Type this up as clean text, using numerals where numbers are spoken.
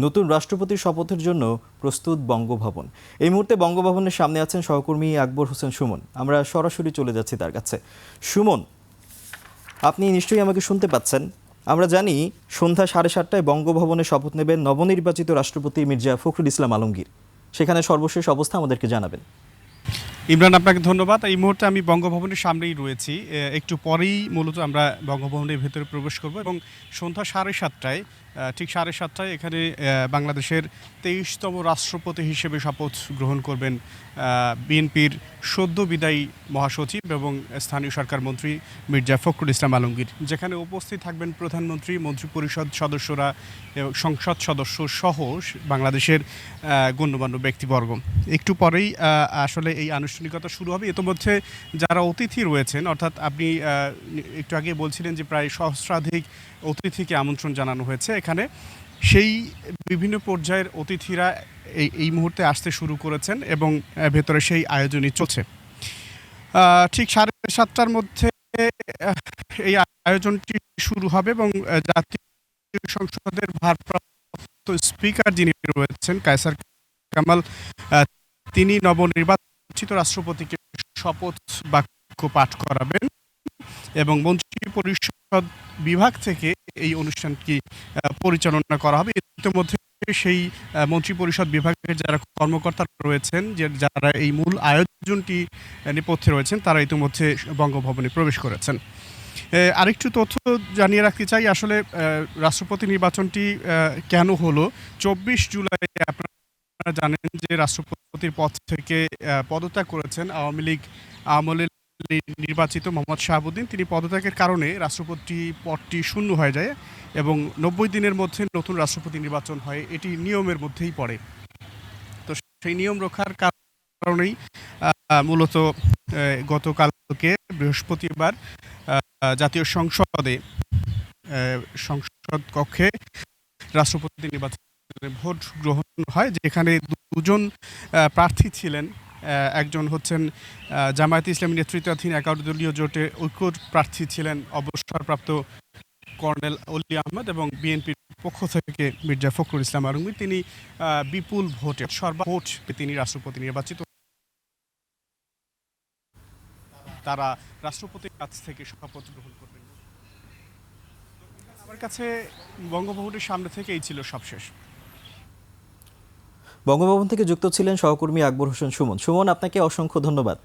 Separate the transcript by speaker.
Speaker 1: নতুন রাষ্ট্রপতির শপথের জন্য প্রস্তুত বঙ্গভবন। এই মুহূর্তে বঙ্গভবনের সামনে আছেন সহকর্মী আকবর হোসেন সুমন। আমরা সরাসরি চলে যাচ্ছি তার কাছে। সুমন, আপনি নিশ্চয়ই আমাকে শুনতে পাচ্ছেন। আমরা জানি সন্ধ্যা 7:30টায় বঙ্গভবনে শপথ নেবেন নবনির্বাচিত রাষ্ট্রপতি মির্জা ফখরুল ইসলাম আলমগীর। সেখানে সর্বশেষ অবস্থা আমাদেরকে জানাবেন।
Speaker 2: ইমরান, আপনাকে ধন্যবাদ। এই মুহূর্তে আমি বঙ্গভবনের সামনেই রয়েছি। একটু পরেই মূলত আমরা বঙ্গভবনের ভেতরে প্রবেশ করব এবং সন্ধ্যা 7:30টায় ঠিক 7:30টায় এখানে বাংলাদেশের 23তম রাষ্ট্রপতি হিসেবে শপথ গ্রহণ করবেন বিএনপির সদ্য বিদায়ী মহাসচিব এবং স্থানীয় সরকার মন্ত্রী মির্জা ফখরুল ইসলাম আলমগীর, যেখানে উপস্থিত থাকবেন প্রধানমন্ত্রী, মন্ত্রিপরিষদ সদস্যরা এবং সংসদ সদস্য সহ বাংলাদেশের গণ্যমান্য ব্যক্তিবর্গ। একটু পরেই আসলে এই আনুষ্ঠানিকতা শুরু হবে। ইতোমধ্যে যারা অতিথি রয়েছেন, অর্থাৎ আপনি একটু আগে বলছিলেন যে প্রায় সহস্রাধিক অতিথিকে আমন্ত্রণ জানানো হয়েছে এখানে, সেই বিভিন্ন পর্যায়ের অতিথিরা এই মুহূর্তে আসতে শুরু করেছেন এবং ভেতরে সেই আয়োজনই চলছে। ঠিক 7:30টার মধ্যে এই আয়োজনটি শুরু হবে এবং জাতীয় সংসদের ভারপ্রাপ্ত স্পিকার যিনি রয়েছেন কায়সার কামাল, তিনি নবনির্বাচিত রাষ্ট্রপতিকে শপথ বাক্য পাঠ করাবেন এবং মন্ত্রিপরিষদ বিভাগ থেকে এই অনুষ্ঠানটি পরিচালনা করা হবে। ইতিমধ্যে সেই মন্ত্রিপরিষদ বিভাগের যারা কর্মকর্তা রয়েছেন, যারা এই মূল আয়োজনটি নেপথ্যে রয়েছেন, তারা ইতিমধ্যে বঙ্গভবনে প্রবেশ করেছেন। আরেকটু তথ্য জানিয়ে রাখতে চাই, আসলে রাষ্ট্রপতি নির্বাচনটি কেন হলো। 24 জুলাই আপনারা জানেন যে রাষ্ট্রপতির পদ থেকে পদত্যাগ করেছেন আওয়ামী লীগ আমলের নির্বাচিত মোহাম্মদ শাহাবুদ্দিন। তিনি পদত্যাগের কারণে রাষ্ট্রপতি পদটি শূন্য হয়ে যায় এবং 90 দিনের মধ্যে নতুন রাষ্ট্রপতি নির্বাচন হয়। এটি নিয়মের মধ্যেই পড়ে। তো সেই নিয়ম রক্ষার কারণেই মূলত গতকালকে বৃহস্পতিবার জাতীয় সংসদে সংসদ কক্ষে রাষ্ট্রপতি নির্বাচনের ভোট গ্রহণ হয়, যেখানে দুজন প্রার্থী ছিলেন। একজন হচ্ছেন জামায়াতে ইসলামী নেতৃত্বাধীন 11 দলীয় জোটে ঐক্যর প্রার্থী ছিলেন অবসরপ্রাপ্ত কর্নেল অলি আহমেদ এবং বিএনপির পক্ষ থেকে মির্জা ফখরুল ইসলাম আলমগীর। তিনি বিপুল ভোটে সর্বভোট তিনি রাষ্ট্রপতি নির্বাচিত। তারা রাষ্ট্রপতির কাছ থেকে শপথ গ্রহণ করবেন। আমার কাছে বঙ্গভবনের সামনে থেকে এই ছিল সবশেষ।
Speaker 1: বঙ্গভবন থেকে যুক্ত ছিলেন সহকর্মী আকবর হোসেন সুমন। সুমন, আপনাকে অসংখ্য ধন্যবাদ।